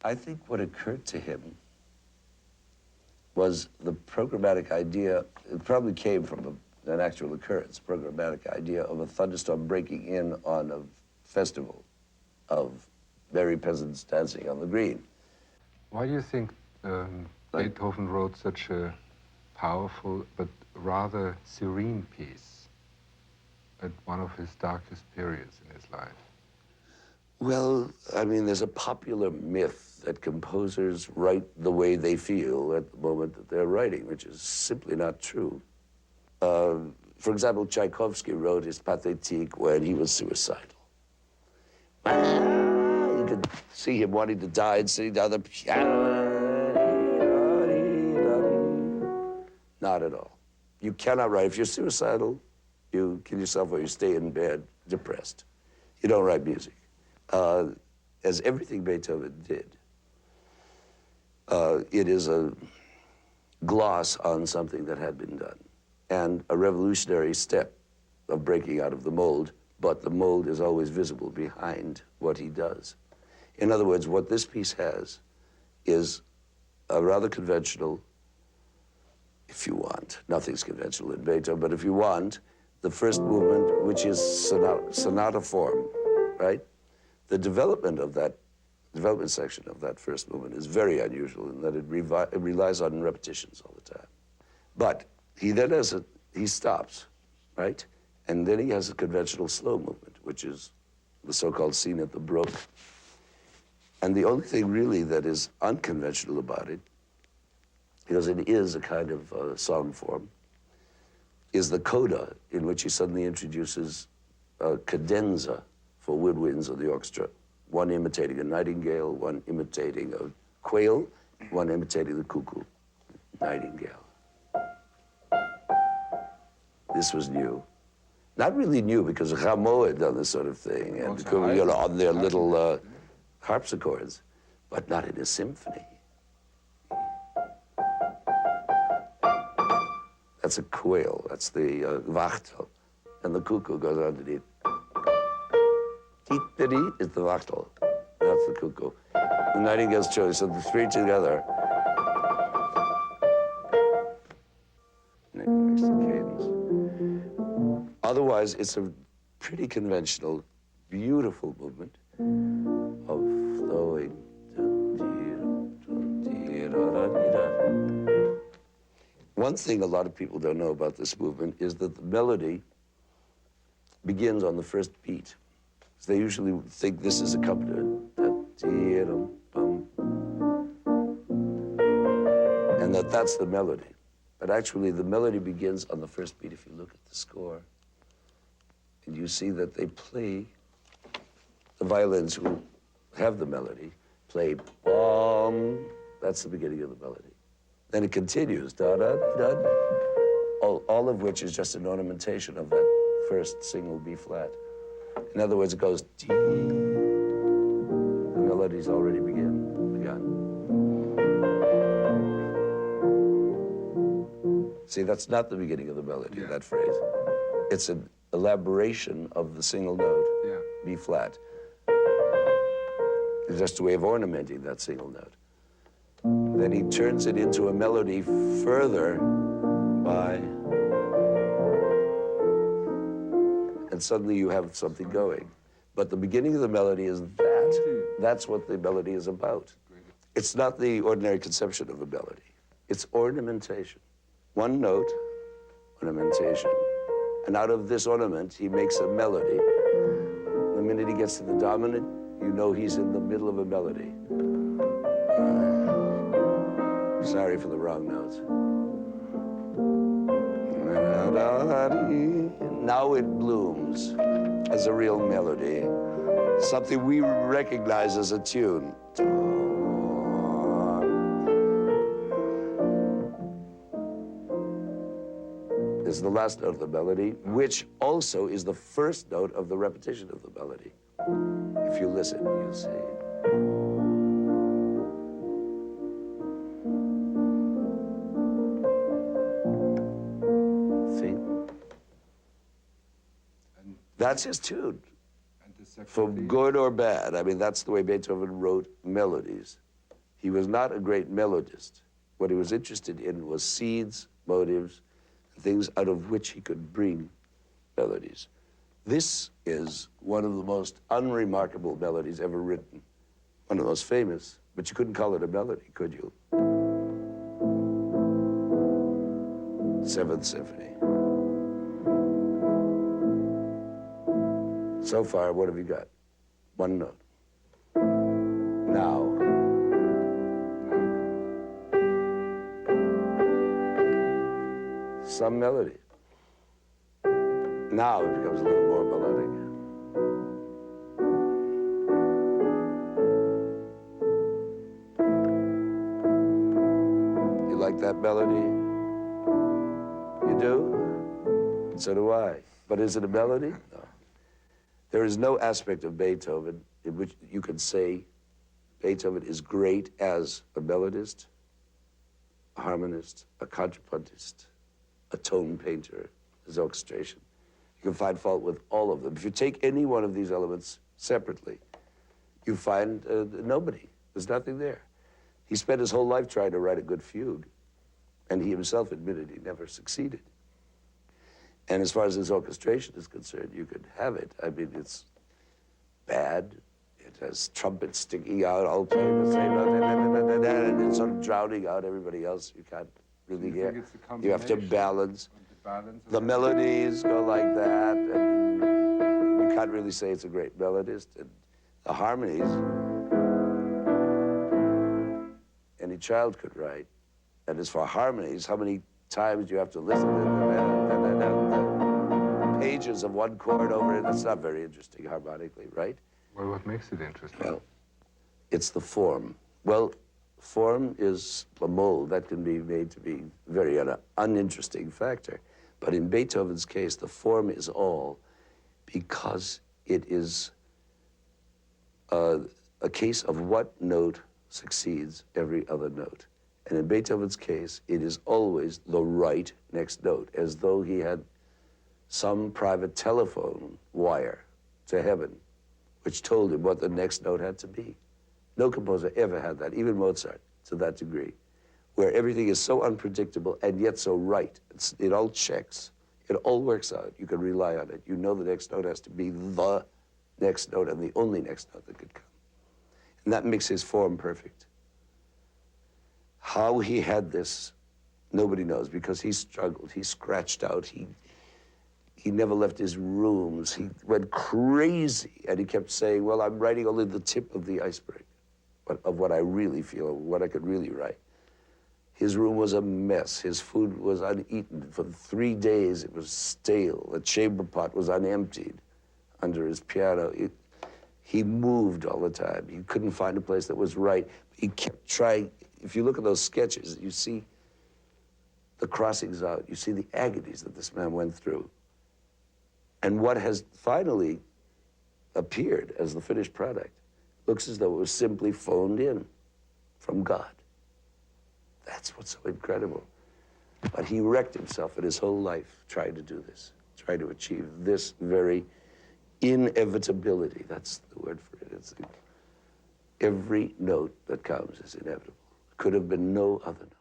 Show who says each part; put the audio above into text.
Speaker 1: I think what occurred to him was the programmatic idea. It probably came from an actual occurrence, programmatic idea of a thunderstorm breaking in on a festival of merry peasants dancing on the green.
Speaker 2: Why do you think Beethoven wrote such a powerful but rather serene piece at one of his darkest periods in his life?
Speaker 1: Well, I mean, there's a popular myth that composers write the way they feel at the moment that they're writing, which is simply not true. For example, Tchaikovsky wrote his Pathétique when he was suicidal. You could see him wanting to die and sitting down the piano. Not at all. You cannot write. If you're suicidal, you kill yourself or you stay in bed depressed. You don't write music. As everything Beethoven did, it is a gloss on something that had been done and a revolutionary step of breaking out of the mold, but the mold is always visible behind what he does. In other words, what this piece has is a rather conventional, if you want, nothing's conventional in Beethoven, but if you want, the first movement, which is sonata form, right? The development section of that first movement is very unusual in that it relies on repetitions all the time. But he then he stops, right? And then he has a conventional slow movement, which is the so-called scene at the Brook. And the only thing really that is unconventional about it, because it is a kind of song form, is the coda in which he suddenly introduces a cadenza for woodwinds of the orchestra, one imitating a nightingale, one imitating a quail, one imitating the cuckoo, nightingale. This was new. Not really new, because Rameau had done this sort of thing, and on their little harpsichords, but not in a symphony. That's a quail, that's the wachtel, and the cuckoo goes underneath. Titteri is the wachtel, that's the cuckoo. The nightingale's chilling, so the three together. Makes the cadence. Otherwise, it's a pretty conventional, beautiful movement of flowing. One thing a lot of people don't know about this movement is that the melody begins on the first beat. So they usually think this is accompanied, and that's the melody. But actually, the melody begins on the first beat if you look at the score. And you see that they play, the violins who have the melody play bom. That's the beginning of the melody. Then it continues, da-da-da, all of which is just an ornamentation of that first single B flat. In other words, it goes D. The melody's already begun. See, that's not the beginning of the melody, that phrase. It's an elaboration of the single note, B flat. It's just a way of ornamenting that single note. Then he turns it into a melody further by, and suddenly you have something going. But the beginning of the melody is that. That's what the melody is about. It's not the ordinary conception of a melody. It's ornamentation. One note, ornamentation. And out of this ornament, he makes a melody. The minute he gets to the dominant, you know he's in the middle of a melody. Sorry for the wrong notes. Now it blooms as a real melody, something we recognize as a tune. Is the last note of the melody, which also is the first note of the repetition of the melody. If you listen, you'll see. That's his tune, for good or bad. I mean, that's the way Beethoven wrote melodies. He was not a great melodist. What he was interested in was seeds, motives, things out of which he could bring melodies. This is one of the most unremarkable melodies ever written, one of the most famous, but you couldn't call it a melody, could you? Seventh Symphony. So far, what have you got? One note. Now. Some melody. Now it becomes a little more melodic. You like that melody? You do? So do I. But is it a melody? No. There is no aspect of Beethoven in which you can say Beethoven is great as a melodist, a harmonist, a contrapuntist, a tone painter, his orchestration. You can find fault with all of them. If you take any one of these elements separately, you find nobody. There's nothing there. He spent his whole life trying to write a good fugue, and he himself admitted he never succeeded. And as far as his orchestration is concerned, you could have it. I mean, it's bad. It has trumpets sticking out, all playing the same note, and it's sort of drowning out everybody else. You can't really hear. You have to balance. The melodies go like that, and you can't really say it's a great melodist. And the harmonies, any child could write. And as for harmonies, how many times do you have to listen to the pages of one chord over it? That's not very interesting harmonically, right?
Speaker 2: Well, what makes it interesting?
Speaker 1: Well, it's the form. Well, form is a mold that can be made to be very uninteresting factor. But in Beethoven's case, the form is all because it is a case of what note succeeds every other note. And in Beethoven's case, it is always the right next note, as though he had some private telephone wire to heaven, which told him what the next note had to be. No composer ever had that, even Mozart, to that degree, where everything is so unpredictable and yet so right. It all checks. It all works out. You can rely on it. You know the next note has to be the next note and the only next note that could come. And that makes his form perfect. How he had this, nobody knows, because he struggled. He scratched out. He never left his rooms. He went crazy, and he kept saying, well, I'm writing only the tip of the iceberg of what I really feel, what I could really write. His room was a mess. His food was uneaten. For 3 days, it was stale. The chamber pot was unemptied under his piano. He moved all the time. He couldn't find a place that was right. He kept trying. If you look at those sketches, you see the crossings out. You see the agonies that this man went through. And what has finally appeared as the finished product looks as though it was simply phoned in from God. That's what's so incredible. But he wrecked himself in his whole life trying to do this, trying to achieve this very inevitability. That's the word for it. It's every note that comes is inevitable. Could have been no other note.